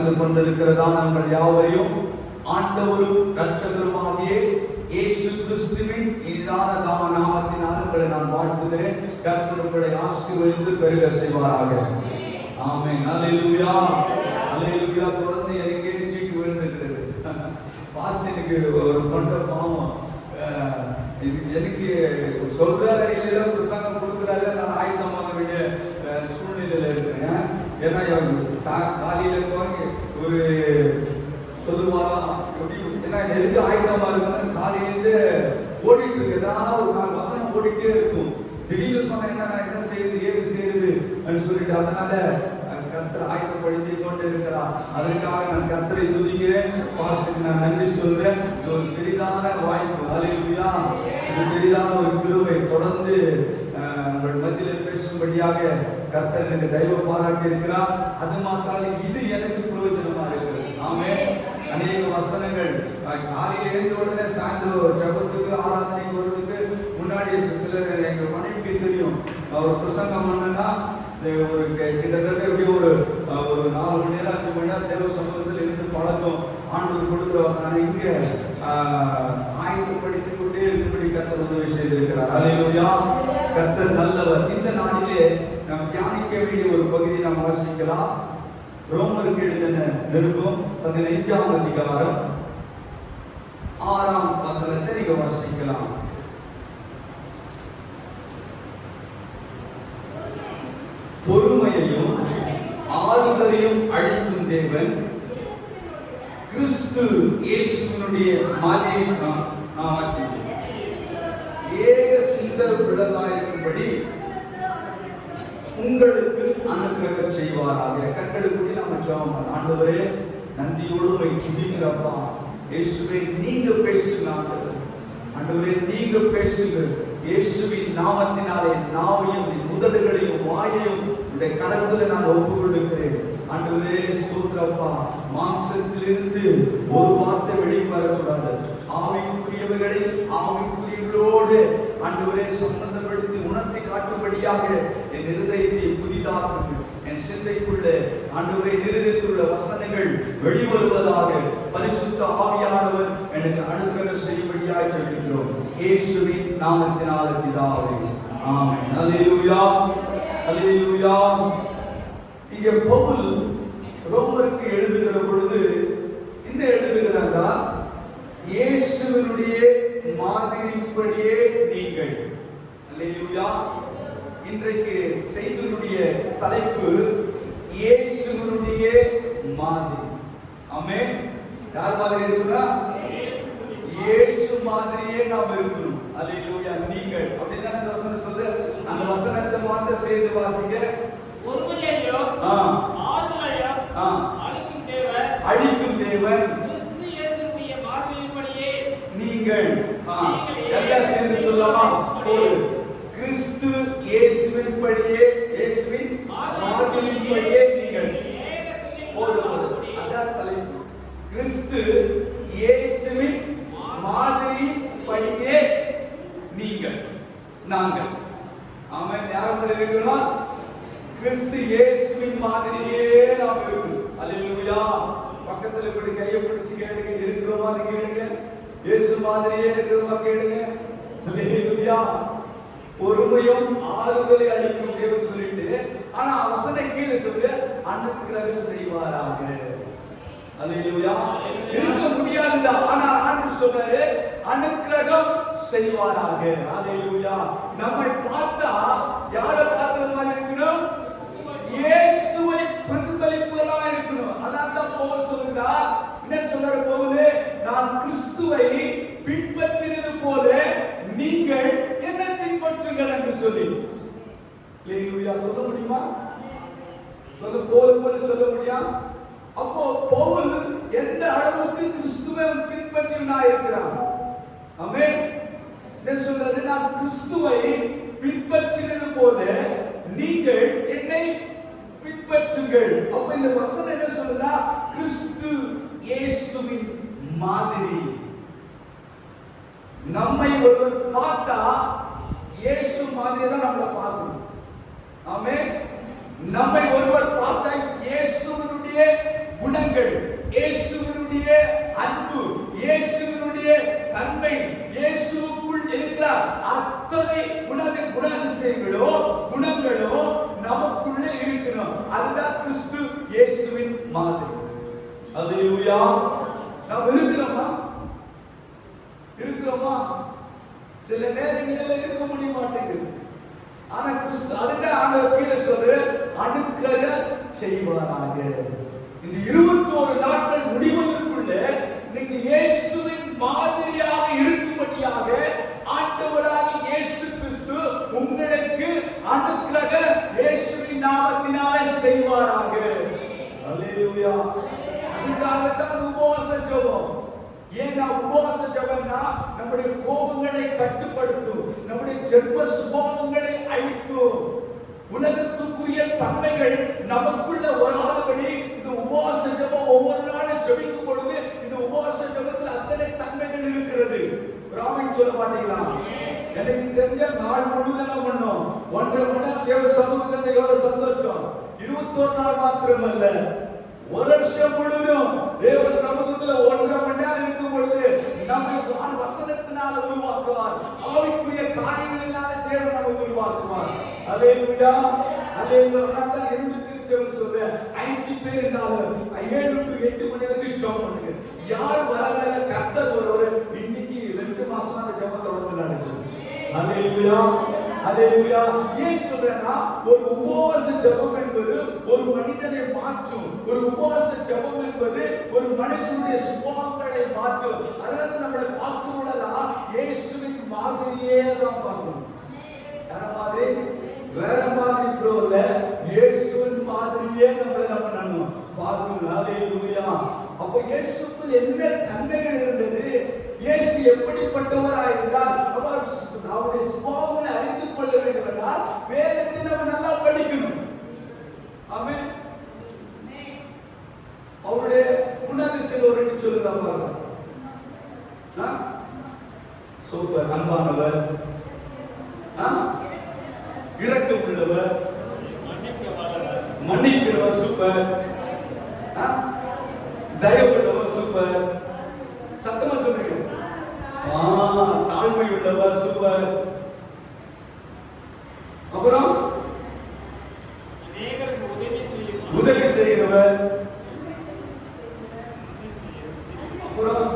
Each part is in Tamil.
கலந்து கொண்டிருக்கிறதா நாங்கள் யாவரையும் ஆண்டவரும் இரட்சகருமாகிய இயேசு கிறிஸ்துவின் இனிதான நாமத்தினால் உங்களை நான் வாழ்த்துகிறேன். கர்த்தர் உங்களை ஆசீர்வதித்து பெருக செய்வாராக. ஆமென். அல்லேலூயா, அல்லேலூயா. தொடர்ந்து எனக்கு சீட்டு விழுந்திருக்கிறது. பாஸ்டருக்கு ஒரு தொண்டை பாவம் எனக்கு சொல்றாரு இல்லையா, பிரசங்கம் கொடுக்குறாரு, நான் ஆயுதமாக வேண்டிய சூழ்நிலையில இருக்கிறேன். ஏன்னா காலையில துவங்கி ஒரு சொல்லுவாரா எப்படி, ஏன்னா எதுக்கு ஆயுதமா இருக்குன்னு காலையிலேருந்து ஓடிட்டு இருக்கு. ஆனா ஒரு வசனம் ஓடிட்டே இருக்கும். திடீர்னு சொன்ன என்ன செய்யுது ஏது செய்யுது அப்படின்னு சொல்லிட்டு, அதனால கர்த்தர் ஆயுதப்படுத்தி கொண்டு இருக்கிறார். அதற்காக நான் கர்த்தரை துதிக்கிறேன். பாஸ்டருக்கு நான் நன்றி சொல்றேன். இது ஒரு பெரிதான வாய்ப்பு. அல்லேலூயா. இது பெரிதான ஒரு கிருபை. தொடர்ந்து உங்கள் மத்தியில் பேசும்படியாக கர்த்தர் எனக்கு தெய்வ பாராட்டி இருக்கிறார். அது மாத்திரம் இது எனக்கு பிரயோஜனமா இருக்கிறது. ஆமென். அநேக வசனங்கள் காலையில் எழுந்த உடனே சாயந்தரம் ஜபத்துக்கு ஆராதனைக்கு வருவதற்கு முன்னாடி சிலர் எங்க மனைவிக்கு தெரியும். அவர் பிரசங்கம் பண்ணா ஒரு கிட்டத்தட்ட எப்படி ஒரு 4 மணி நேரம் 5 மணி நேரம் தேவ சமூகத்தில் இருந்து பழக்கம் ஆண்டவர் கொடுக்கிறவர். ஆனால் இங்க ஆயுதப்படுத்திக் கொண்டே இருக்கும்படி கர்த்தர் உதவி செய்திருக்கிறார். அல்லேலூயா. கர்த்தர் நல்லவர். இந்த நாளிலே நாம் தியானிக்க வேண்டிய ஒரு பகுதியை நாம் வாசிக்கலாம். ரோமருக்கு எழுதின நிருபம் 15ஆம் அதிகாரம் 6ஆம் வசனத்தை நீங்க வாசிக்கலாம். பொறுமையையும் ஆறுதலையும் அளிக்கும் தேவன் கிறிஸ்து இயேசுவினுடைய மாதிரியை ஏக சிந்த விழலாயிருக்கும்படி உங்களுக்கு அனுக்கிரகம் செய்வாராக. கண்களுக்குடி நாம ஜெபம் பண்ண. ஆண்டவரே, நன்றியோடு உம்மை துதிக்கிறப்பா. இயேசுவே, நீங்க பேசுங்க. ஆண்டவரே, நீங்க பேசுங்க. இயேசுவின் நாமத்தினாலே நாவையும் உதடுகளையும் வாயையும் உடைய கரத்துல நான் ஒப்பு கொடுக்கிறேன். ஆண்டவரே, ஸ்தோத்திரப்பா. மாம்சத்திலிருந்து ஒரு வார்த்தை வெளியே வரக்கூடாது. ஆவிக்குரியவர்களை ஆவிக்குரியவர்களோடு ஆண்டவரே சம்பந்தப்படுத்தி உணர்த்தி காட்டும்படியாக என் இருதயத்தை புதிதாக்குங்கள். என் சிந்தைக்குள்ள ஆண்டவரே இருதயத்துள்ள வசனங்கள் வெளிவருவதாக பரிசுத்த ஆவியானவர் எனக்கு அனுக்கிரகம் செய்யும்படியாக ஜெபிக்கிறோம். இயேசுவின் நாமத்தினாலே பிதாவே, ஆமென். அல்லேலூயா, அல்லேலூயா. இங்கே பவுல் ரோமருக்கு எழுதுகிற பொழுது என்ன எழுதுகிறாரா? இயேசுவினுடைய மாதிரிப்படியே நீங்கள். அல்லேலூயா. இன்றைக்கு செய்தியுடைய தலைப்பு இயேசுவினுடைய மாதிரி. ஆமென். யார் மாதிரி இருக்கணும்? இயேசு மாதிரியே நாம் இருக்கணும். அல்லேலூயா. நீங்கள் அப்படிதானே அந்த வசனம் சொல்லுது. அந்த வசனத்தை மாத்த சேர்ந்து வாசிங்க. பொறுமையையும் ஆறுதலையும் அளிக்கும் தேவன் கிறிஸ்து இயேசுவுடைய மாதிரியின்படியே நீங்கள். எல்லாம் சேர்ந்து சொல்லலாம். ஒரு கிறிஸ்து இயேசுவின்படியே, இயேசுவின் மாதிரியின்படியே நீங்கள். அதான் தலைப்பு. கிறிஸ்து இயேசுவின் மாதிரியின்படியே நீங்கள், நாங்கள். ஆமென். யார் மாதிரி இருக்கிறோம்? கிறிஸ்து இயேசுவின் மாதிரியே நாம் இருக்கணும். அல்லேலூயா. பக்கத்துல இப்படி கையை பிடிச்சு கேளுங்க. இருக்கிறோமான்னு கேளுங்க. இயேசு மாதிரியே இருக்கிறோமா கேளுங்க. அல்லேலூயா. பொறுமையும் ஆறுதலை அளிக்கும் தேவன் சொல்லிட்டு, ஆனா வசன கீழே சொல்லு அனுக்கிரகம் செய்வாராக. அல்லேலூயா. இருக்க முடியாதுடா, ஆனா ஆண்டவர் சொல்றாரு அனுக்கிரகம் செய்வாராக. அல்லேலூயா. நம்மை பார்த்தா யாரை பார்க்கிற மாதிரி இருக்கணும்? இயேசுவை பிரதிபலிப்பதா இருக்கணும். அதான் பவுல் சொல்றார். என்ன சொல்றாரு பவுல்? நான் கிறிஸ்துவை பின்பற்றினது போல நீங்கள் என்ன பின்பற்றுங்கள் என்று சொல்லி. அல்லேலூயா. சொல்ல முடியுமா? சொல்ல போல சொல்ல முடியும். அப்போ பவுல் எந்த அளவுக்கு கிறிஸ்துவை பின்பற்றினா இருக்கிறான்? ஆமென். என்ன சொல்றது? நான் கிறிஸ்துவை பின்பற்றினது போல நீங்கள் என்னை பின்பற்றுங்கள். அப்ப இந்த வசனம் என்ன சொல்றா? கிறிஸ்து இயேசுவின் மாதிரி. நம்மை ஒருவர் பார்த்தா இயேசு மாதிரி தான் நம்மளை பார்க்கணும். ஆமென். நம்மை ஒருவர் பார்த்தா இயேசுவினுடைய குணங்கள் குணங்கள், இயேசுவினுடைய அன்பு, இயேசுவினுடைய தன்மை, இயேசுவுக்குள் இருக்கிற அத்தனை குணாதிசயங்களோ குணங்களோ நமக்குள்ளே இருக்கணும். அதுதான் கிறிஸ்து இயேசுவின் மாதிரி. அல்லேலூயா. நாம் இருக்கிறோமா? சில நேரங்களில் இருக்க முடிய மாட்டேங்குது. ஆனா கிறிஸ்து அதுதான் ஆண்டவர் கீழே சொல்ற அனுக்கிரக செய்வாராக. இந்த 21 நாட்கள் முடிவதற்குள்ள நீங்க இயேசுவின் மாதிரியாக இருக்கும்படியாக ஆண்டவராகிய இயேசு கிறிஸ்து உங்களுக்கு அனுக்கிரக இயேசுவின் நாமத்தினாலே செய்வாராக. அல்லேலூயா. அதுக்காகத்தான் உபவாச ஜெபம். ஏன்னா உபவாச ஜெபம்னா நம்முடைய கோபங்களை கட்டுப்படுத்தும், நம்முடைய ஜென்ம சுபாவங்களை அழிக்கும், உலகத்துக்குரிய தன்மைகள் நமக்குள்ள வராதபடி இந்த உபவாச ஜெபம் ஒவ்வொரு நாளும் ஜெபிக்கும் பொழுது இந்த உபவாச ஜெபத்தில் அத்தனை தன்மைகள் இருக்கிறது. ராமன் சொல்ல மாட்டீங்களா? எனக்கு தெரிஞ்ச நாள் முழுவதும் பண்ணோம் 1.5 மணி நேரம் தேவ சமூகத்தில் எவ்வளவு சந்தோஷம். 21 நாள் மாத்திரமல்ல, ஒரு வருஷம் முழுவதும் தேவ சமூகத்துல 1.5 மணி நேரம் இருக்கும் பொழுது நம்மை வசனத்தினால உருவாக்குவார், ஆவிக்குரிய காரியங்களினால தேவன் நம்மை உருவாக்குவார். அல்லேலூயா. அல்லேலூயா. நான் என்னுடைய திருச்சபையில் சொல்றேன், 5 பேர் இருந்தாலும் 7 to 8 மணி வரைக்கும் ஜெபம் பண்ணுங்க. யார் வரல கர்த்தர் ஒருவர் இன்னைக்கு 2 மாசமா அந்த ஜெபத்தை வந்து நடக்குது. அல்லேலூயா. அல்லேலூயா. ஏன் சொல்றேன்னா ஒரு உபவாச ஜெபம் என்பது ஒரு மனிதனை மாற்றும். ஒரு உபவாச ஜெபம் என்பது ஒரு மனுஷனுடைய சுபாவங்களை மாற்றும். அதனால நம்மளை பார்க்கிறோம்லாம் இயேசுவின் மாதிரியே தான் பார்க்கணும். யார மாதிரி? வேற மாதிரி இல்ல, இயேசுவின் மாதிரியே நம்ம பண்ணணும், பார்க்கணும். அல்லேலூயா. அப்ப இயேசுக்குள் என்ன தன்மைகள் இருந்தது, இயேசு எப்படிப்பட்டவராக இருந்தார், அவருடைய சுபாவங்களை அறிந்து கொள்ள வேண்டும் என்றால் வேதத்தை நம்ம நல்லா படிக்கணும். ஆமென். அவருடைய குணாதிசயம் ஒரு ரெண்டு சொல்லுங்க பாருங்க. சூப்பர். அன்பானவர், இரக்கம் உள்ளவர், மன்னிக்கிறவர், சூப்பர். தயவு உள்ளவர், சூப்பர். சத்தமா சொல்லுங்க. தாழ்மை உள்ளவர், சூப்பர். அப்புறம் உதவி செய்கிறவர், அப்புறம்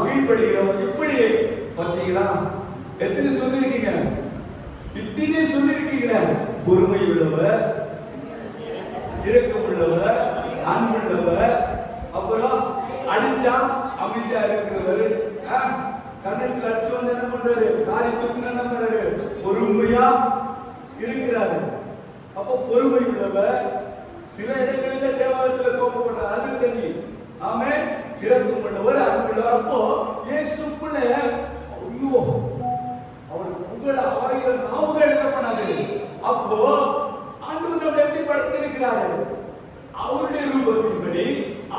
கீழ்ப்படுகிறவர். இப்படி பார்த்தீங்களா? எத்தனை சொல்லிருக்கீங்க? இத்தனை சொல்லிருக்கீங்க. பொறுமை உள்ளவர், இரக்கம் உள்ளவர், அன்புள்ளவர், அப்புறம் அடிச்சா அமைதியா இருக்கிறவர், கண்ணத்தில் அடிச்சு வந்து என்ன பண்றாரு, காரியத்துக்கு என்ன பண்றாரு, பொறுமையா இருக்கிறாரு. அப்போ பொறுமை உள்ளவர். சில இடங்களில் தேவாலயத்தில் கோபப்படுறார், அது தனி. ஆமென். இரக்கம் உள்ளவர், அன்புள்ளவர். அப்போ இயேசுக்குள்ள ஐயோ அவர் புகழ 1000 நாவுகள் என்ன பண்ணாரு. அப்போ ஆண்டவர் நம்மை எப்படி படைத்திருக்கிறாரு, அவருடைய ரூபத்தின்படி,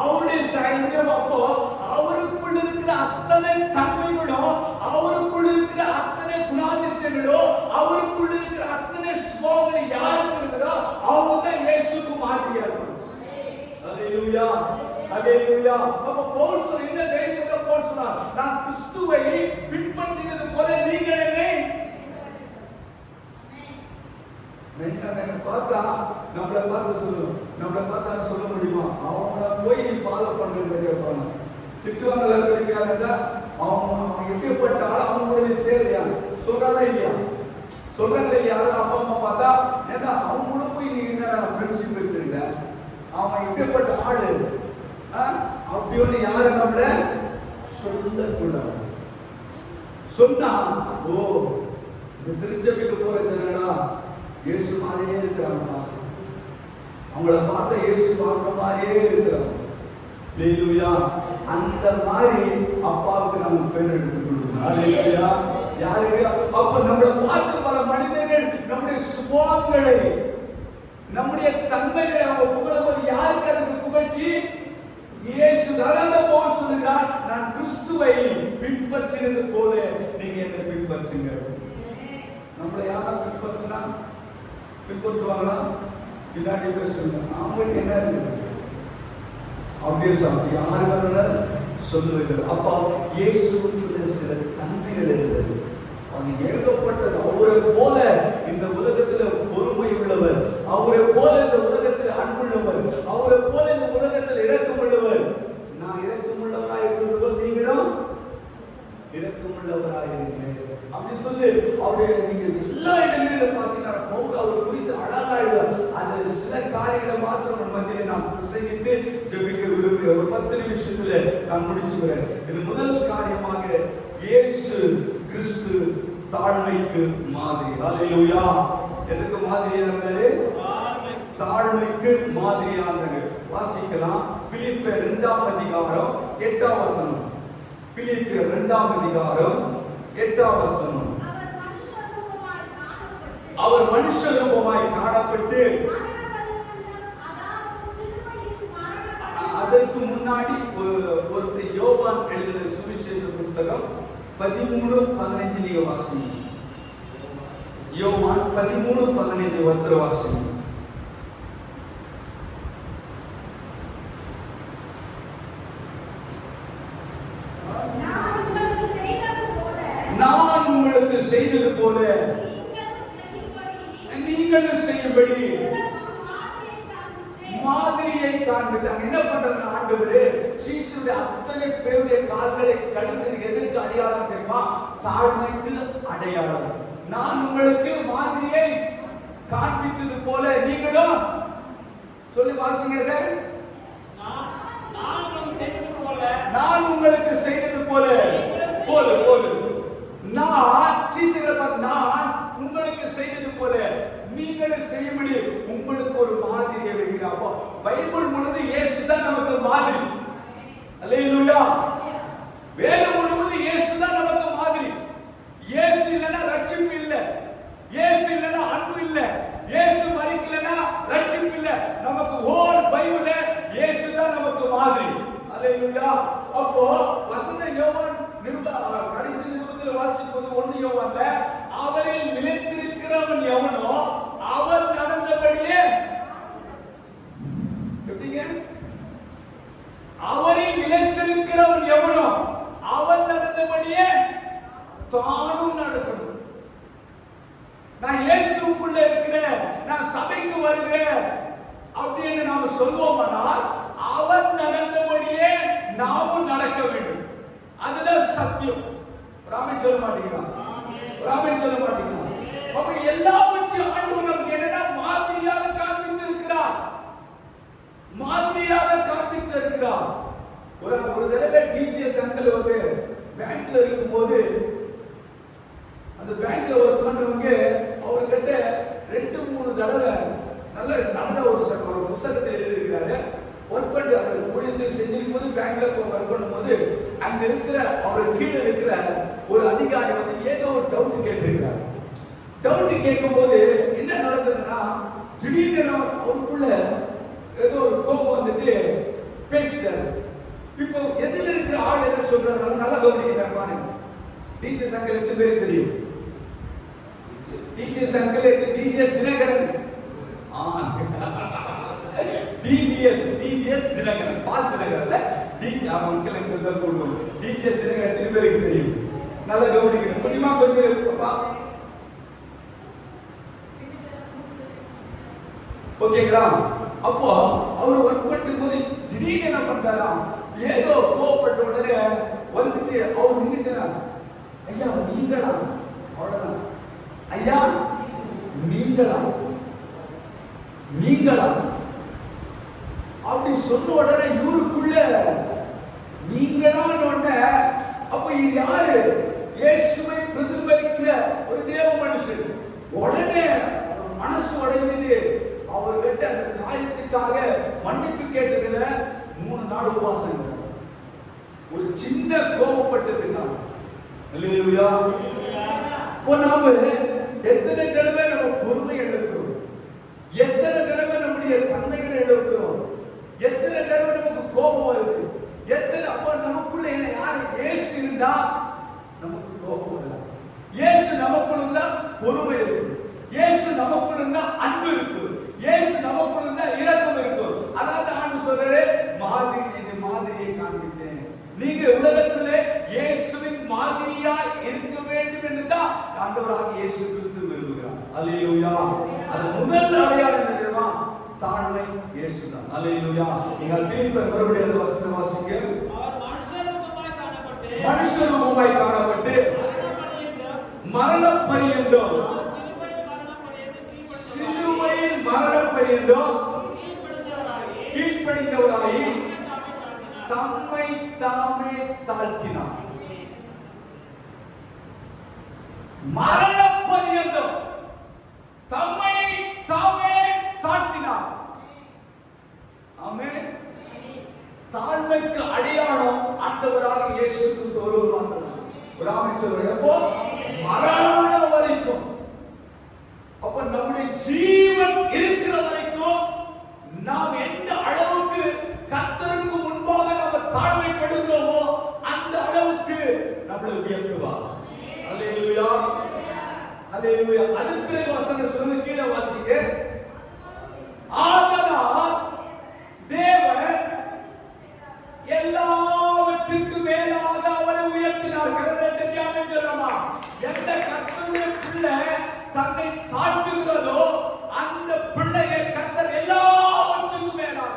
அவருடைய சாயல்கள். அப்போ அவருக்குள்ள இருக்கிற அத்தனை தன்மைகளும், அவருக்குள்ள இருக்கிற அத்தனை குணாதிசயங்களும், அவருக்குள்ள இருக்கிற அத்தனை சுபாவங்கள் யாருக்கு இருக்குதோ அவங்க தான் இயேசுக்கு மாதிரியா இருக்கும். அல்லேலூயா. அல்லேலூயா. அப்ப பவுல் சொல்ற இந்த தைரியத்தை பவுல் சொல்றார், நான் கிறிஸ்துவை பின்பற்றினது போல நீங்கள் என்னை பார்த்தா நம்மளை பார்த்து சொல்லுவோம். நம்மளை பார்த்தா சொல்ல முடியுமா? அவங்கள போய் நீ ஃபாலோ பண்றது கேட்பாங்க. திட்டுவாங்களா கிடைக்காத அவங்க எப்படிப்பட்டாலும் அவங்களுடைய சேரையா சொல்றாங்களா இல்லையா? சொல்றாங்களா யாரும் அப்பா அம்மா பார்த்தா ஏன்னா அவங்கள போய் நீ என்ன ஃப்ரெண்ட்ஷிப் வச்சிருக்க, அவன் எப்படிப்பட்ட ஆளு அப்படி ஒண்ணு யாரும் நம்மள சொல்லக்கூடாது. சொன்னா ஓ இந்த திருச்சபைக்கு போற ஜனங்களா இயேசு மாதிரியே இருக்கிறாங்க, அவங்கள பார்த்த இயேசு பார்க்குற மாதிரியே இருக்கிறாங்க. அல்லேலூயா. அந்த மாதிரி அப்பாவுக்கு நம்ம பேர் எடுத்துக் கொடுக்கணும். அல்லேலூயா. யாருக்கு? அப்ப நம்மளை பார்த்து பல மனிதர்கள் நம்முடைய சுபாவங்களை, நம்முடைய தன்மைகளை அவங்க புகழும்போது யாருக்கு அதுக்கு புகழ்ச்சி? இயேசு. அதான் பவுல் சொல்லுகிறார், நான் கிறிஸ்துவை பின்பற்றினது போல நீங்க என்னை பின்பற்றுங்க. நம்மளை யாரா பின்பற்றினா பின்பற்றுவாங்களா? பின்னாடி பேர் சொல்லுங்க. அவங்களுக்கு என்ன இருக்கு? அப்படின்னு யாரு வர சொல்லுவது. அப்பா இயேசுவுக்குள்ள சில தன்மைகள் இருந்தது, அது ஏகப்பட்டது. அவரை போல இந்த உலகத்துல பொறுமை உள்ளவர், அவரை போல இந்த உலகத்துல அன்புள்ளவர், அவரை போல இந்த உலகத்தில் இரக்கமுள்ளவர். நான் இரக்கமுள்ளவராய் இருக்கிறது போல் நீங்களும் இரக்கமுள்ளவராயிருங்க அப்படி சொல்லி அவருடைய நீங்க எல்லா இடங்களிலும் பார்த்தீங்கன்னா பவுல் அவர் குறித்து அழகா எழுதுவார். அதுல சில காரியங்களை மாத்திரம் மத்தியில நான் பிரசங்கித்து ஜெபிக்க விரும்புகிறேன். ஒரு 10 நிமிஷத்துல நான் முடிச்சுக்கிறேன். இது முதல் காரியமாக இயேசு கிறிஸ்து தாழ்மைக்கு மாதிரி. ஹல்லேலூயா. எதுக்கு மாதிரியா இருந்தாரு? தாழ்மைக்கு மாதிரியா இருந்தாங்க. வாசிக்கலாம். பிலிப்பியர் 2ஆம் அதிகாரம் 8ஆம் வசனம். பிலிப்பியர் 2ஆம் அதிகாரம் 8ஆம் வசனம். அவர் மனுஷ ரூபமாய் காணப்பட்டு, அதற்கு முன்னாடி ஒரு யோவான் எழுதின சுவிசேஷ புஸ்தகம் 13:15 நீங்க வாசிங்க. யோவான் 13:15 ஒருத்தர் வாசிங்க. நான் உங்களுக்கு செய்தது போல நீங்களும் செய்யும்படி மாதிரியை காண்பித்தாங்க. என்ன பண்றாங்க ஆண்டவரே? சீஷருடைய அத்தனை பேருடைய கால்களை கழுவுறதுக்கு எதற்கு அடையாளம் தெரியுமா? தாழ்மைக்கு அடையாளம். நான் உங்களுக்கு மாதிரியை காண்பித்தது போல நீங்களும் சொல்லி வாசிங்க. நான் உங்களுக்கு செய்தது போல நான் சீஷர்களை பார்த்து நான் உங்களுக்கு செய்தது போல நீங்களும் செய்யும்படி உங்களுக்கு ஒரு மாதிரியை வைக்கிறார். அப்போ பைபிள் முழுவதும் இயேசு தான் நமக்கு மாதிரி. அல்லேலூயா. வேதம் முழுவதும் இயேசு தான் நமக்கு மாதிரி. இயேசு இல்லைன்னா ரட்சிப்பு இல்லை, இயேசு இல்லைன்னா அன்பு இல்லை, இயேசு மரிக்கலைன்னா ரட்சிப்பு இல்லை. நமக்கு ஹோல் பைபிளே இயேசு தான் நமக்கு மாதிரி. அல்லேலூயா. அப்போ வசன யோவான் கடைசி நிருபத்தில் வாசிக்கும்போது 1 யோவான்ல அவரில் நிலைத்திருக்கிறவன் எவனோ அவர் நடந்தபடியே, எப்படிங்க? அவரில் நிலைத்திருக்கிறவன் எவனோ அவன் நடந்தபடியே தானும் நடக்கணும். நான் இயேசுக்குள்ள இருக்கிறேன், நான் சபைக்கு வருகிறேன் அப்படின்னு நாம சொல்லுவோமானால் அவன் நடந்தபடியே நாமும் நடக்க வேண்டும். அதுதான் சத்தியம். ராமன் சொல்ல மாட்டீங்களா? ராமன் சொல்ல மாட்டீங்களா? அப்ப எல்லாவற்றையும் ஆண்டவர் நமக்கு என்னன்னா மாதிரியாக காண்பித்து இருக்கிறார், மாதிரியாக காண்பித்து இருக்கிறார். ஒரு தடவை டிஜிஎஸ் அங்கிள் வந்து பேங்க்ல இருக்கும்போது அந்த பேங்க்ல ஒர்க் பண்ணவங்க அவர்கிட்ட 2-3 தடவை நல்ல நடந்த ஒரு புஸ்தகத்தில் எழுதியிருக்கிறாரு. ஒர்க் பண்ணி அந்த ஊழியத்தை செஞ்சிருக்கும் போது பேங்க்ல ஒர்க் பண்ணும்போது அங்க இருக்கிற அவர் கீழே இருக்கிற ஒரு அதிகாரி வந்து ஏதோ ஒரு டவுட் கேட்டிருக்கிறார். டவுட் கேட்கும் போது என்ன நடந்ததுன்னா திடீர்னு அவருக்குள்ள ஏதோ ஒரு கோபம் வந்துட்டு பேசிட்டாரு. இப்போ எதிர இருக்கிற ஆள் என்ன சொல்றாரு நல்லா கவனிக்கிறார் பாருங்க. டிஜிஎஸ் அங்கிள் எத்தனை பேருக்கு தெரியும்? DGS uncle DGS Dhinakaran. DGS Dhinakaran Paul தினகரன்ல அங்கிள் எங்களுக்கு தான் போடுவோம். டிஜிஎஸ் தினகரன் எத்தனை பேருக்கு தெரியும்? நல்லா கவனிக்கணும். கொஞ்சமா கொஞ்சம் பாப்பா. ஓகேங்களா? அப்போ அவர் ஒர்க் பண்ணும் போது திடீர்னு என்ன பண்றாராம், ஏதோ கோவப்பட்ட உடனே வந்துட்டு அவர் நின்னுட்டார். ஐயா நீங்களா? அவ்வளவுதான். ஐயா நீங்களா அப்படி சொன்ன உடனே இவருக்குள்ள நீங்களான உடனே அப்ப இது யாரு? இயேசுவை பிரதிபலிக்கிற ஒரு தேவ மனுஷன். உடனே மனசு உடைஞ்சிட்டு அவர்கிட்ட அந்த காயத்துக்காக மன்னிப்பு கேட்டதுல 3 நாள் உபவாசம். ஒரு சின்ன கோபப்பட்டதுக்காக. அல்லேலூயா. இப்போ நாம எத்தனை தடவை நம்ம பொறுமை இழக்கிறோம், எத்தனை தடவை நம்முடைய தன்மைகளை இழக்கிறோம், எத்தனை தடவை நமக்கு கோபம் வருது, எத்தனை அப்ப நமக்குள்ள யாரு இயேசு இருந்தா நமக்கு கோபம் வரல, இயேசு நமக்குள்ள இருந்தா பொறுமை இருக்கு, இயேசு நமக்குள்ள இருந்தா அன்பு இருக்கு, இயேசு நமக்குள்ள இருந்தா இரக்கம் இருக்கு. அதாவது ஆண்டு சொல்றாரு மாதிரி இது அல்லேலூயா. நீங்கள் பிலிப்பியர் மறுபடியும் அந்த வசனத்தை வாசிங்க. அவர் மனுஷரூபமாய் காணப்பட்டு மரண பரியந்தம் சிலுவையில் மரண பரியந்தம் கீழ்ப்படிந்தவராகி தம்மை தாமே தாழ்த்தினார். மரண பரியந்தம் தம்மை தாமே தாழ்த்தினார். ஆமென். தாழ்மைக்கு அடையாளம் ஆண்டவராக இயேசு கிறிஸ்து ஒருவர் மாத்திரம். ஒரு அமைச்சர் எப்போ மரண வரைக்கும், அப்ப நம்முடைய ஜீவன் இருக்கிற வரைக்கும் நாம் எந்த அளவுக்கு கர்த்தருக்கு முன்பாக நம்ம தாழ்மைப்படுகிறோமோ அந்த அளவுக்கு நம்மளை உயர்த்துவார். அல்லேலூயா, அல்லேலூயா. அடுத்த வசனம் சொல்லுங்க, கீழே வாசிங்க. ஆதலால் தேவன் எல்லாவற்றுக்கும் மேலாக அவரை உயர்த்தினார். கர்த்தரை தியானம் செய்யலாமா? எந்த கர்த்தருடைய பிள்ளை தன்னை தாழ்த்துகிறதோ அந்த பிள்ளையை கர்த்தர் எல்லாவற்றுக்கும் மேலாக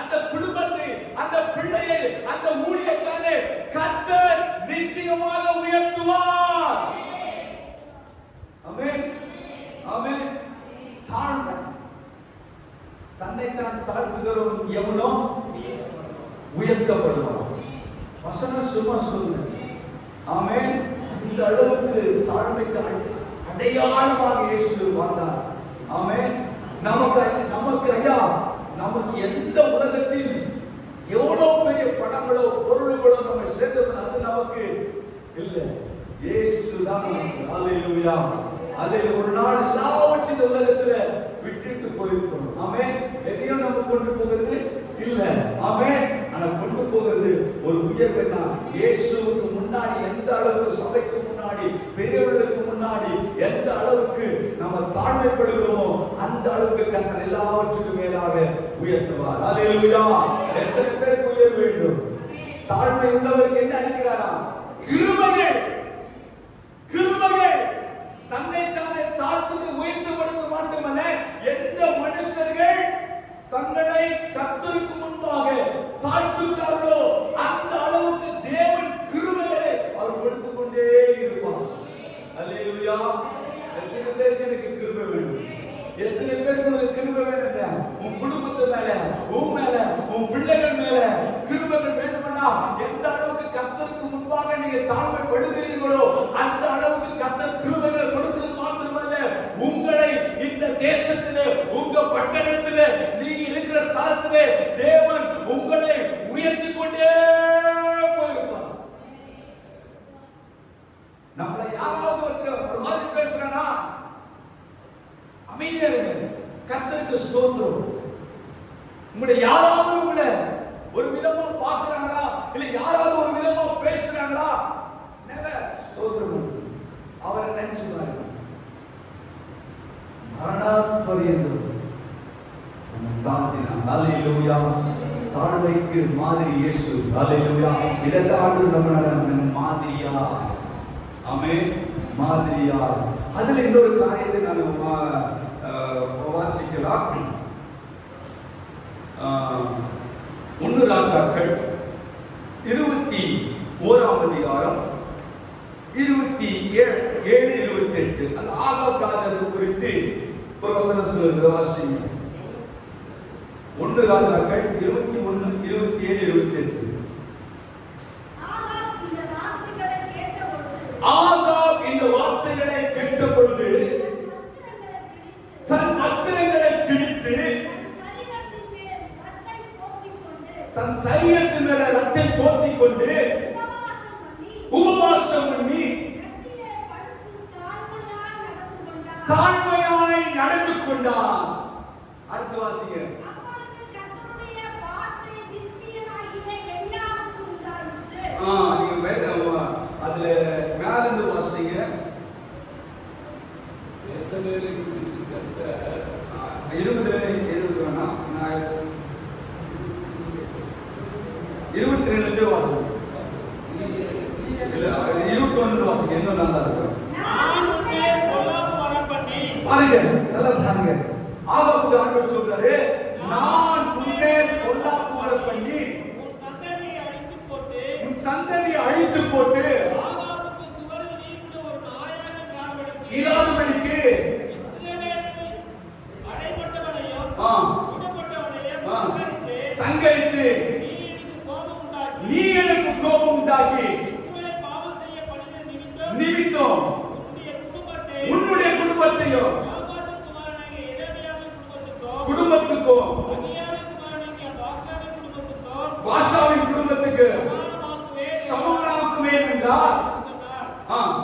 அந்த குடும்பத்தை, அந்த பிள்ளையை, அந்த ஊழியக்காரனை கர்த்தர் நிச்சயமாக உயர்த்துவார். ஆமென், ஆமென். தாழ்மை, தன்னைத்தான் தாழ்த்துகிறவன் எவனோ உயர்த்தப்படுவான். வசனம் சும்மா சொல்லுங்க. ஆமென். இந்த அளவுக்கு தாழ்மைக்கு அடையாளமாக இயேசு வாழ்ந்தார். ஆமென். நமக்கு ஐயா, நமக்கு எந்த உலகத்தில் எவ்வளவு பெரிய பணங்களோ பொருள்களோ நம்ம சேர்ந்தது அது நமக்கு இல்லை. இயேசு தான் நமக்கு. அல்லேலூயா. அதில் ஒரு நாள் எல்லாவற்றையும் உலகத்துல விட்டுட்டு போயிருக்கோம். ஆமென். எதையும் நம்ம கொண்டு போகிறது இல்ல. ஆமென். ஆனா கொண்டு போகிறது ஒரு உயர்வை தான். இயேசுவுக்கு முன்னாடி எந்த அளவுக்கு, சபைக்கு முன்னாடி, பெரியவர்களுக்கு முன்னாடி எந்த அளவுக்கு நம்ம தாழ்மைப்படுகிறோமோ அந்த அளவுக்கு கர்த்தர் எல்லாவற்றுக்கும் மேலாக உயர்த்துவார். அல்லேலூயா. எத்தனை பேருக்கு உயர் வேண்டும்? தாழ்மை உள்ளவருக்கு என்ன அளிக்கிறாரா? கிருபைகள். தன்னை தானே தாழ்த்துக்கு உயர்த்தப்படுவது மட்டுமல்ல, எந்த மனுஷர்கள் தங்களை கர்த்தருக்கு முன்பாக தாழ்த்துகிறார்களோ அந்த அளவுக்கு தேவன் கிருபைகளை அவர் கொடுத்து கொண்டே இருப்பார். அல்லேலூயா. எத்தனை பேருக்கு எனக்கு கிருபை வேண்டும்? எத்தனை பேருக்கு உங்களுக்கு கிருபை வேண்டும்? உன் குடும்பத்து மேல, உன் மேல, உன் பிள்ளைகள் மேல கிருபைகள் வேண்டும்னா எந்த அளவுக்கு கர்த்தருக்கு முன்பாக நீங்க தாழ்மைப்படுகிறீர்களோ அந்த அளவுக்கு கர்த்தர் கிருபைகளை கொடுக்கிறது மாத்திரமல்ல, உங்களை இந்த தேசத்திலே, உங்க பட்டணத்திலே, நீங்க இருக்கிற ஸ்தலத்திலே தேவன் உங்களை உயர்த்தி கொண்டே போயிருப்பார். நம்மள யாராவது ஒரு மாதிரி பேசுறனா அமைதியா இருங்க. கர்த்தருக்கு ஸ்தோத்திரம். உங்களை யாராவது உங்களை ஒரு விதமா பார்க்கறாங்களா, இல்ல யாராவது ஒரு விதமா பேசுறாங்களா, நெவர் ஸ்தோத்திரம். அவரை நினைச்சு பாருங்க. மரணபரியந்தம் தாழ்த்தினார். அல்லேலூயா. தாழ்மைக்கு மாதிரி இயேசு. அல்லேலூயா. இதற்காக நம்ம மாதிரியா. ஆமென். மாதிரியா. அதுல இன்னொரு காரியத்தை நான் வாசிக்கலாம். 1 ராஜாக்கள் 21ஆம் அதிகாரம் 27, 28. அந்த ஆகாப் ராஜாவை குறித்து ஒரு வசனம் சொல்லுகிறது. வாசிங்க. 1 ராஜாக்கள் 21, 27, 28. ஆகாப் இந்த வார்த்தைகளை கேட்ட பொழுது தன் வஸ்திரங்களை கிழித்து தன் சரீரத்தின் மேல ரத்தை போர்த்திக் கொண்டு உபவாசம் பண்ணி தாழ்மையாய் நடந்து கொண்டான். அடுத்த வாசிங்க. நீங்க அதுல மேல இருந்து வாசிங்க. 20 வேணாம், 22 வாசிங்க. இல்ல 21 வாசிங்க. இன்னும் நல்லா இருக்கும். பாருங்க, நல்லா பாருங்க. ஆகாபுக்கு ஆண்டவர் உண்டாக்கி இஸ்ரவேலை பாவம் செய்ய பண்ணின நிமித்தம் உன்னுடைய குடும்பத்தையும் யோவாபின் குமாரனாகிய எரேமியாவின் குடும்பத்துக்கும் அகியாவின் குமாரனாகிய பாஷாவின் குடும்பத்துக்கு சமானமாக்குவேன் என்றார். சொன்னார்.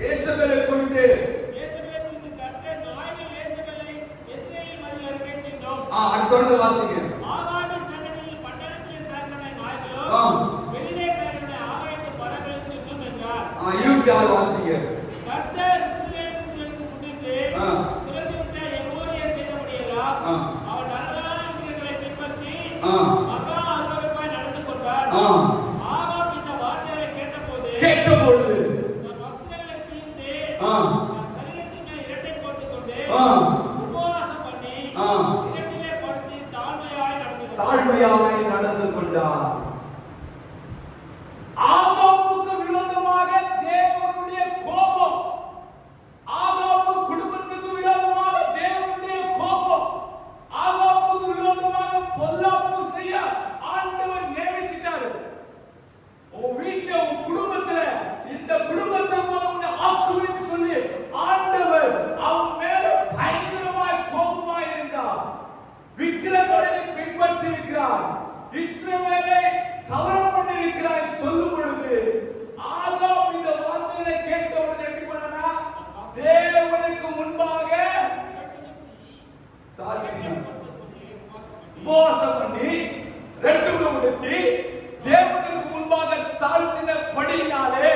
இயேசுவை குறித்து கர்த்தர் நாயில் இயேசுவை இஸ்ரவேல் மதில் அருகே சென்றோம். தொடர்ந்து வாசிங்க. ஆகாபின் சந்ததியில் பட்டணத்திலே சேர்ந்தவனை நாய்களும் வெளியிலே சேர்ந்தவனை ஆகாயத்து பறவைகளும் தின்னும் என்றார். 26 வாசிங்க. கர்த்தர் இஸ்ரவேலுக்கு முன்னிட்டு துரத்திவிட்ட எமோரியை செய்தபடியெல்லாம் அவன் நரகலான விதிகளை பின்பற்றி மகா அருவருப்பாய் நடந்து கொண்டார். ஆகாப் இந்த வார்த்தைகளை கேட்டபொழுது தன் வஸ்திரங்களை கிழித்து தன் சரீரத்தின் மேல் இரட்டை போட்டுக்கொண்டு உபவாசம் பண்ணி இரட்டிலே படுத்து தாழ்மையாய் நடந்து கொண்டார். ஆகாபுக்கு விரோதமாக தேவனுடைய கோபம், ஆகாபு குடும்பத்துக்கு விரோதமாக தேவனுடைய கோபம், ஆகாபுக்கு விரோதமாக பொல்லாப்பு செய்ய ஆண்டவர் நியமிச்சிட்டாரு. உன் வீட்டுல உன் குடும்பத்துல இந்த குடும்பத்தை போல உன்னை ஆக்குவேன்னு சொல்லி ஆண்டவர் அவன் மேல பயங்கரமாய் கோபமாய் இருந்தார். விக்கிரகங்களை பின்பற்றி இருக்கிறார், இஸ்ரவேலை தவறு பண்ணிருக்கிறாய் சொல்லும் பொழுது ஆகாப் இந்த வார்த்தைகளை கேட்டவுடன் எப்படி பண்ணனா? தேவனுக்கு முன்பாக உபவாசம் பண்ணி ரெட்டுடம் உடுத்தி தேவனுக்கு முன்பாக தாழ்த்தின படியினாலே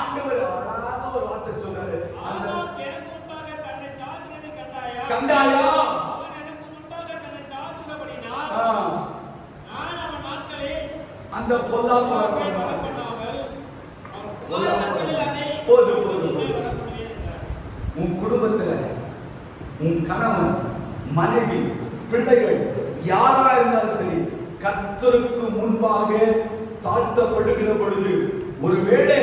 ஆண்டவர் அழகாக ஒரு வார்த்தை சொன்னாரு. ஆகாப் எனக்கு முன்பாக தன்னை தாழ்த்தினதை கண்டாயா? அவன் எனக்கு முன்பாக தன்னை தாழ்த்தினபடினால் நான் அவன் நாட்களில் அந்த பொல்லாப்பு உன் குடும்பத்துல உன் கணவன் மனைவி பிள்ளைகள் யாரா இருந்தாலும் சரி கர்த்தருக்கு முன்பாக தாழ்த்தப்படுகிற பொழுது ஒருவேளை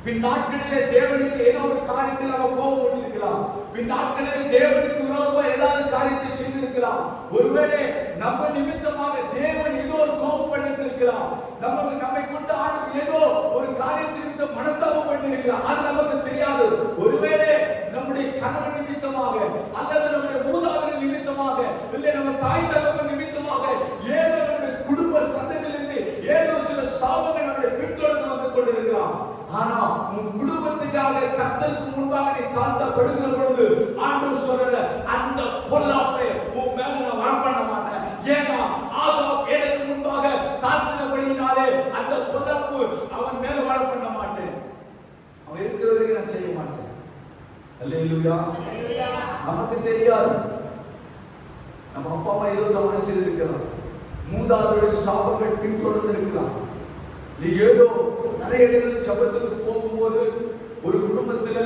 பின்னாட்களிலே தேவனுக்கு ஏதோ ஒரு காரியத்தில் நம்ம கோபம் கொண்டிருக்கலாம், பின்னாட்களிலே தேவனுக்கு விரோதமாக ஏதாவது காரியத்தை செய்திருக்கலாம், ஒருவேளை நம்ம நிமித்தமாக தேவன் ஏதோ ஒரு கோபம் பண்ணிருக்கலாம், நம்மை கொண்டு ஆண்டு ஏதோ ஒரு காரியத்திற்கு மனஸ்தாபம் பண்ணிருக்கலாம், அது நமக்கு தெரியாது. ஒருவேளை நம்முடைய கணவன் நிமித்தமாக அல்லது நம்முடைய மூதாதையர் நிமித்தமாக இல்லை நம்ம தாய் தகவல் நிமித்தமாக ஏதோ நம்முடைய குடும்ப சந்ததியிலிருந்து ஏதோ சில சாபங்கள் நம்முடைய பின்தொடர்ந்து வந்து கொண்டிருக்கலாம். ஆனா உன் குடும்பத்துக்காக கர்த்தருக்கு முன்பாக நீ தாழ்த்தப்படுகிற பொழுது ஆண்டவர் சொல்ற அந்த பொல்லாப்பை உன் மேல நான் வரப்பண்ண மாட்டேன். ஏன்னா ஆகாப் எனக்கு முன்பாக தாழ்த்தினபடினாலே அந்த பொல்லாப்பு அவன் மேல வரப்பண்ண மாட்டேன். அவன் இருக்கிற வரைக்கும் நான் செய்ய மாட்டேன். அல்லேலூயா. நமக்கு தெரியாது, நம்ம அப்பா அம்மா ஏதோ தவறு செய்திருக்கலாம், மூதாதையருடைய சாபங்கள் பின்தொடர்ந்து இருக்கலாம். நீ ஏதோ நிறைய இடங்கள் ஜபத்துக்கு போகும்போது ஒரு குடும்பத்துல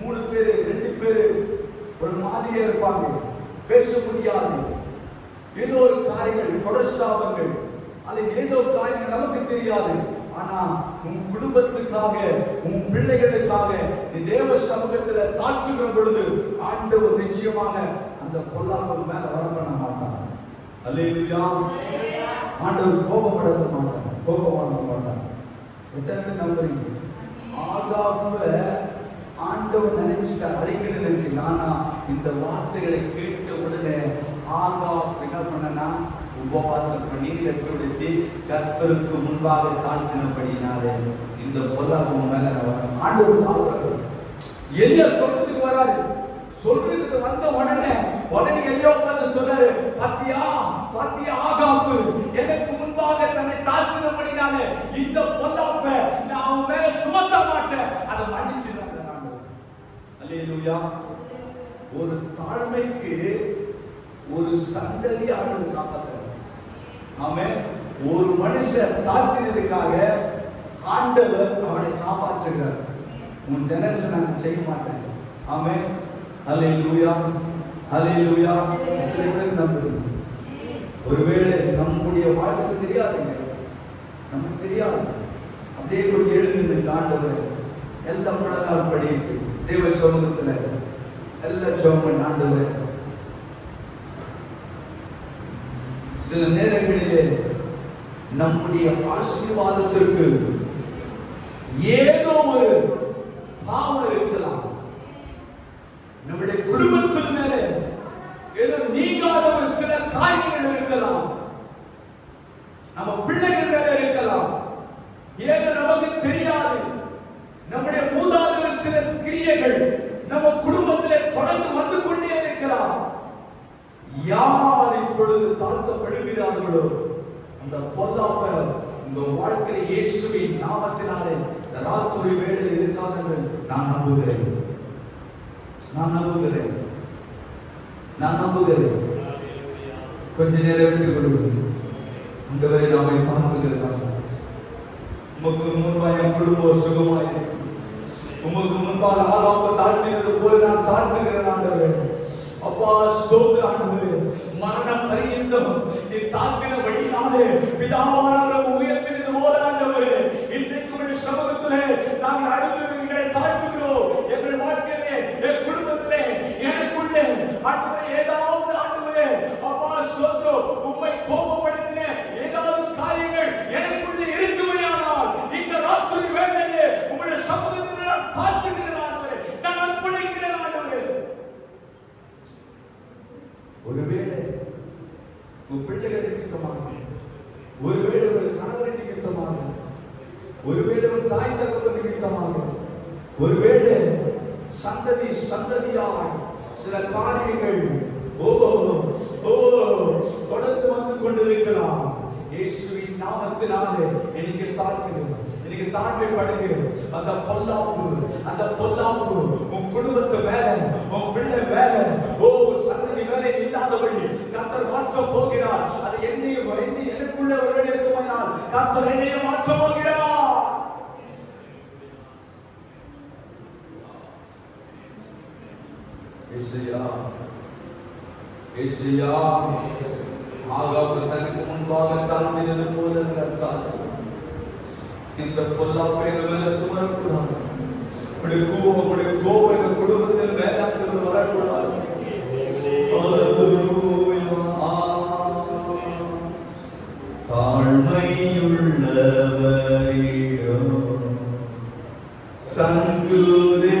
3 பேரு 2 பேரு ஒரு மாதிரியா இருப்பாங்க, பேச முடியாது, ஏதோ ஒரு காரியங்கள் தொடர் சாபங்கள், அது ஏதோ காரியங்கள் நமக்கு தெரியாது. ஆனா உன் குடும்பத்துக்காக உன் பிள்ளைகளுக்காக நீ தேவ சமூகத்துல தாழ்த்துகிற பொழுது ஆண்டவர் நிச்சயமாக அந்த பொல்லாப்பு மேல வரப்பண்ண மாட்டான். அல்லேலூயா. ஆண்டவர் கோபப்பட மாட்டான், கோபப்பட மாட்டான். எத்தனை பேர் நம்புறீங்க? ஆகாபுவை ஆண்டவர் நினைச்சிட்டார், அழைக்கணும் நினைச்சு. ஆனா இந்த வார்த்தைகளை கேட்ட உடனே ஆகாப் என்ன பண்ணனா உபவாசம் பண்ணி ரெட்டுடுத்தி கர்த்தருக்கு முன்பாக தாழ்த்தினபடினாலே இந்த பொல்லாப்பு மேல ஆண்டவர் பார்க்கிறார். எலியா சொல்றதுக்கு வராரு, சொல்றதுக்கு வந்த உடனே எலியா பார்த்து சொல்றாரு, பாத்தியா பாத்தியா ஆகாப்பு எனக்கு முன்பாக தன்னை தாழ்த்தினபடினாலே இந்த பொல்லாப்பை நான் அவன் மேல சுமத்த மாட்டேன், அதை மன்னிச்சிடுறாங்க ஆண்டவர். அல்லேலூயா. ஒரு தாழ்மைக்கு ஒரு சந்ததி ஆண்டவர் காப்பாற்றுறார். ஆமென். ஒரு மனுஷன் தாழ்த்தினதுக்காக ஆண்டவர் அவனை காப்பாற்றுகிறார். உன் ஜெனரேஷன் அதை செய்ய மாட்டேன். ஆமென். அல்லேலூயா. அல்லேலூயா. எத்தனை பேர் நம்புறீங்க? ஒருவேளை நம்முடைய வாழ்க்கை தெரியாதுங்க, நமக்கு தெரியாது, அதே கொஞ்சம் எழுந்து ஆண்டவர் எல்லாம் முழங்கால் படிட்டு தேவ சமூகத்துல எல்லாம் ஜெபம் ஆண்டவர். சில நேரங்களிலே நம்முடைய ஆசீர்வாதத்திற்கு ஏதோ ஒரு பாவம் இருக்கலாம். நம்முடைய குடும்பத்தின் மேலே ஏதோ நீங்காத ஒரு சில காரியங்கள் இருக்கலாம். நம்ம பிள்ளைகள் மேல இருக்கலாம். ஏதோ நமக்கு தெரியாது. நம்முடைய மூதாதையர் சில கிரியைகள் நம்ம குடும்பத்திலே தொடர்ந்து வந்து கொண்டே இருக்கலாம். யார் இப்பொழுது தாழ்த்தப்படுகிறார்களோ அந்த பொல்லாப்ப இந்த வாழ்க்கையில் இயேசுவின் நாமத்தினாலே இந்த ராத்திரி வேளையில் இருக்காது என்று நான் நம்புகிறேன். கொஞ்ச நேரம் விட்டுக் கொள்ளுங்கள். ஆண்டவரே, நாமை தாழ்த்துகிறேன். உமக்கு முன்பாக என் குடும்பம் சுகமாயிருக்கும். உமக்கு முன்பாக ஆகாப்ப தாழ்த்தினது போல நான் தாழ்த்துகிறேன் ஆண்டவரே. அப்பா, ஸ்தோத்திரம் ஆண்டவரே. மரண பரியந்தம் நீ தாழ்த்தின வழியினாலே பிதாவானவர் உயர்த்தினது போல ஆண்டவரே, இன்றைக்கு உடைய சமூகத்திலே நாங்கள் அழுது எங்களை தாழ்த்துகிறோம். எங்கள் வாழ்க்கையிலே, என் குடும்பத்திலே, எனக்குள்ளே ஆண்டவரே ஏதாவது ஆண்டவரே அப்பா ஸ்தோத்திரம் உம்மை கோபப்படுத்தின ஏதாவது காரியங்கள் எனக்குள்ளே இருக்குமையானால் இந்த ராத்திரி வேளையிலே உம்முடைய சமூகத்திலே நான் தாழ்த்துகிறேன் ஆண்டவரே. நான் அர்ப்பணிக்கிறேன் ஆண்டவரே. ஒருவேளை உன் பிள்ளைகள் நிமித்தமாக, ஒருவேளை உன் கணவரின் நிமித்தமாக, ஒருவேளை உன் தாய் தகப்பன் நிமித்தமாக, ஒருவேளை சந்ததியாய் சில காரியங்கள் தொடர்ந்து வந்து கொண்டிருக்கலாம். இயேசுவின் நாமத்தினாலே எனக்கு தாழ்மைப்படுகிறேன். அந்த பொல்லாப்பு உன் குடும்பத்து மேல, உன் பிள்ளை மேல, சந்ததி மேல இல்லாதபடி கர்த்தர் மாற்ற போகிறார். அது என்னையும் எனக்குள்ள ஒருவேளை இருக்குமானால் கர்த்தர் என்னையும் மாற்ற போகிறார். ஆகாப்பு தனக்கு முன்பாக தாழ்த்தினது போல இந்த பொல்லாப்பை மேல சுமரக்கூடாது. கோபம் குடும்பத்தில் வேதாந்தங்கள் வரக்கூடாது. தாழ்மையுள்ளவரிடம் தங்குதே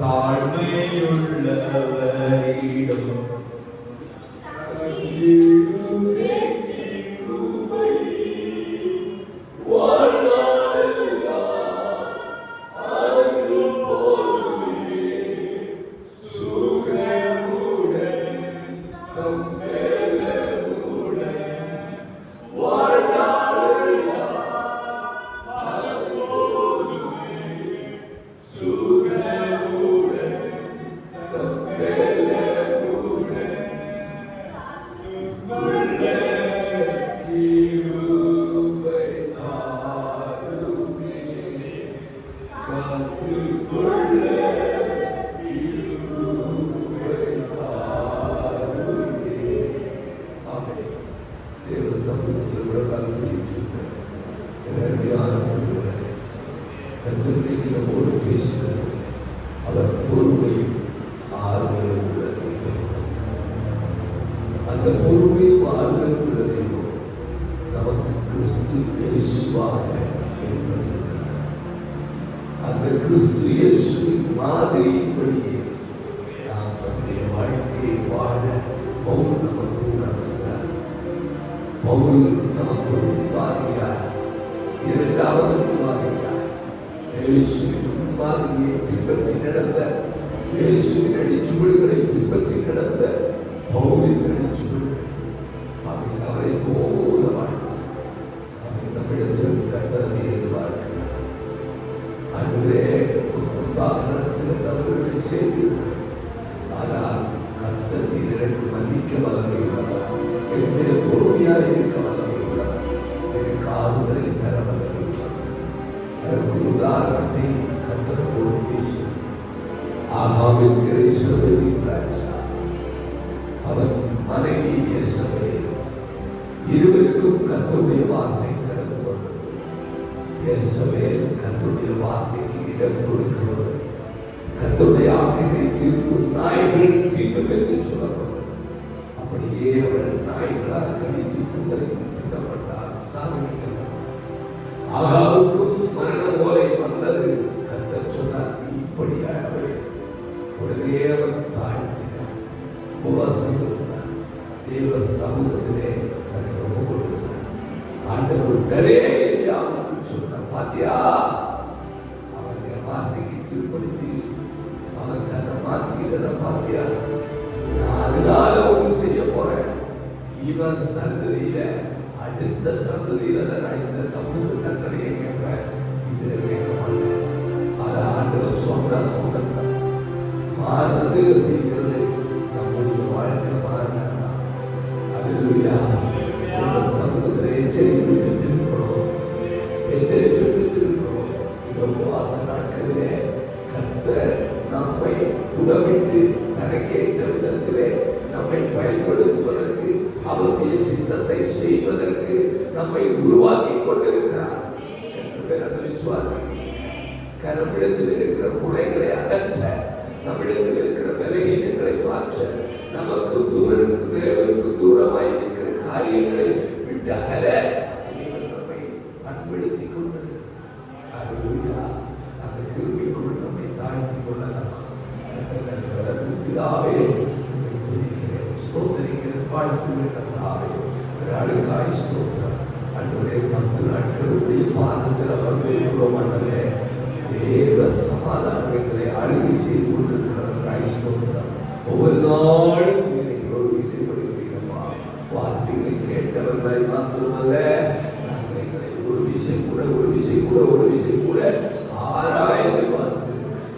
தாழ்மையுள்ளவரிடம் அவர் பொறுமையும் ஆறுதலும் உள்ளது. அந்த பொறுமையும் ஆறுதலும் உள்ளதை நமக்கு கிறிஸ்து இயேசுவாக ஏற்பட்டிருக்கிறார். அந்த கிறிஸ்து இயேசுவின் மாதிரியின்படியே நாம் நம்முடைய வாழ்க்கையை வாழ பவுல் நமக்கு உணர்த்துகிறார். பவுல் நமக்கு ஒரு மாதிரியார், இரண்டாவது மாதிரியார், இயேசுவின் மாதிரியை பின்பற்றி நடந்த, இயேசுவின் அடிச்சுவடுகளை பின்பற்றி நடந்த பவுலின் அடிச்சுவடுகள். அவரை போல வாழ்ந்தார். நம்மிடத்திலும் கர்த்தர் அதை எதிர்பார்க்கிறார். அன்றுவரே முன்பாக நான் சில தவறுகளை செய்திருக்கிறேன். ஆனால் கர்த்தர் நீர் எனக்கு மன்னிக்க வல்லமை உள்ளவர், என் மேல் பொறுமையாக இருக்க வல்லமை உள்ளவர், எனக்கு ஆறுதலை தர வல்லமை உள்ளவர். அதற்கு உதாரணத்தை கர்த்தரோடு பேசி ஆகாப் என்கிற இஸ்ரவேலின் ராஜா, அவன் மனைவி யேசபேல், இருவருக்கும் கர்த்தருடைய வார்த்தை கடந்து வந்தது. யேசபேல் கர்த்தருடைய வார்த்தைக்கு இடம் கொடுக்கிறவர், கர்த்தருடைய ஆக்கினை தீர்ப்பு நாய்கள் தீர்க்கும் என்று சொல்லப்பட்டது. அப்படியே அவள் நாய்களால் கடித்து குதிரை சிந்தப்பட்டார், சாகடிக்கப்பட்டார். ஆகாவுக்கும் மரண ஓலை வந்தது. கர்த்தர் சொன்னார், இப்படியாகவே. உடனே அவன் தாழ்த்தினார், உபவாசம் இருந்தார், தேவ சமூகத்திலே தன்னை ஒப்பு கொடுத்தார். ஆண்டவர் உடனே எலியாவுக்கு சொன்னார், பாத்தியா, அவன் என் வார்த்தைக்கு கீழ்ப்படுத்தி அவன் தன்னை மாத்திக்கிட்டதை பாத்தியா, நான் அதனால ஒண்ணு செய்ய போறேன். இவன் சந்ததியில அடுத்த சந்ததியில தான் நான் இந்த தப்புக்கு தண்டனையை கேட்பேன், இதுல கேட்க மாட்டேன். அதை ஆண்டவர் சொன்ன மாறுறது அப்படிங்கிறது நம்முடைய வாழ்க்கை மாறினா. அல்லேலூயா. இந்த சமூகத்தில் எச்சரிக்கை பெற்றிருக்கிறோம், எச்சரிக்கை பெற்றிருக்கிறோம். இந்த உபவாச நாட்களிலே கர்த்தர் நம்மை உடவிட்டு தனக்கேற்ற விதத்திலே நம்மை பயன்படுத்துவதற்கு, அவருடைய சித்தத்தை செய்வதற்கு நம்மை உருவாக்கி கொண்டிருக்கிறார் என்று அந்த விசுவாசம். நம்மிடத்தில் இருக்கிற குறைகளை அகற்ற, நம்மிடத்தில் இருக்கிற பலகீனங்களை மாற்ற, நமக்கு தூரனுக்கு தேவனுக்கு தூரமாய் இருக்கிற காரியங்களை விட்டு அகல தேவன் நம்மை பண்படுத்தி கொண்டிருக்கிறார். அந்த கிருபைக்குள் நம்மை தாழ்த்தி கொள்ளலாம். பிதாவே, துதிக்கிறேன், ஸ்தோத்திரிக்கிறேன், வாழ்த்துகிறேன். கர்த்தாவே, அடுக்காய் ஸ்தோத்திரம். ஆண்டவரே, 10 நாட்களுடைய பாதத்தில் அமர்ந்திருக்கிறோம். ஆண்டவரே, தேவ சமாதானம் எங்களை ஆளுகை செய்து கொண்டிருக்கிறவர்களாய் ஸ்தோத்திரம். ஒவ்வொரு நாளும் எங்களோடு விசைப்படுகிறீர்களா? வார்த்தைகளை கேட்டவர்களாய் மாத்திரமல்ல, நாங்கள் எங்களை ஒரு விசை கூட ஆராய்ந்து பார்த்து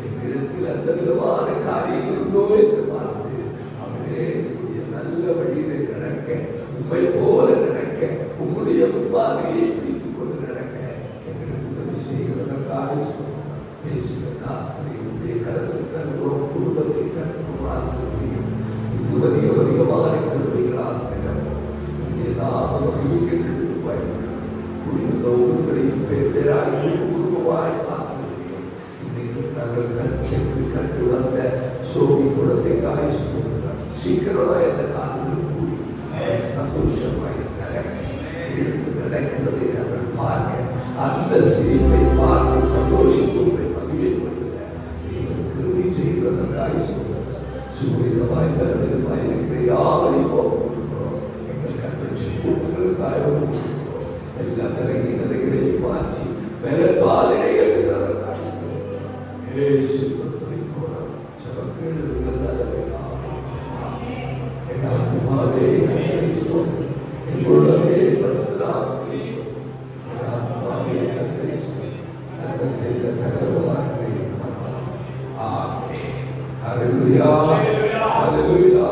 எங்களிடத்தில் அந்த விதமான காரியங்கள் உண்டோ என்று பார்த்து, அவரே உங்களுடைய நல்ல வழியிலே நடக்க, உண்மை போல நடக்க, உங்களுடைய முன்பாதையை பிடித்துக் கொண்டு நடக்க எங்களுக்கு உதவி செய்கிறதற்காக பேசுகிற ஆசிரியருடைய கருத்தில் தருகிறோம். குடும்பத்தை தருகிறோம். ஆசிரியர் இன்னும் அதிகமான கருவிகளால் நிரம்பும் நாம மகிழ்ச்சிகள் எடுத்து பயன்படுத்தி குடிவந்த ஒவ்வொருவரையும் பேராய் குடும்பமாய் ஆசிரியர். இன்னைக்கு நாங்கள் கண்டு வந்த சோகி குழந்தைக்காய் சொல்கிறார். சீக்கிரமாக இந்த காலத்தில் கூடி சந்தோஷமாய் எழுந்து நடக்கிறதை நாங்கள் பார்க்க, அந்த சிரிப்பை பார்த்து சந்தோஷத்தை மகிழ்ச்சிப்படுத்த தேவன் கிருபை செய்கிறதற்காய் சொல்கிறார். சுவேதமாய் பலவிதமாய் இருக்கிற யாவரையும் ஒப்புக்கொடுக்கிறோம். எங்கள் கண்ட்சி கூட்டங்களுக்காக ஒப்புக்கொடுக்கிறோம். எல்லாம் நிலைகளை மாற்றி பலத்தால் இடைகட்டுகிறதற்காக சொல்கிறார். இயேசு கிறிஸ்துவின் மூலம் ஜெபம் கேளுங்கள். என் ஆத்துமாவே கர்த்தரை ஸ்தோத்திரி, என் உள்ளமே பரிசுத்தராமத்தை ஸ்தோத்திரி. என் ஆத்துமாவே கர்த்தரை ஸ்தோத்திரி, கர்த்தர் செய்த சகல உபகாரங்களையும் மறவாதே. ஆமென். ஹல்லேலூயா, ஹல்லேலூயா.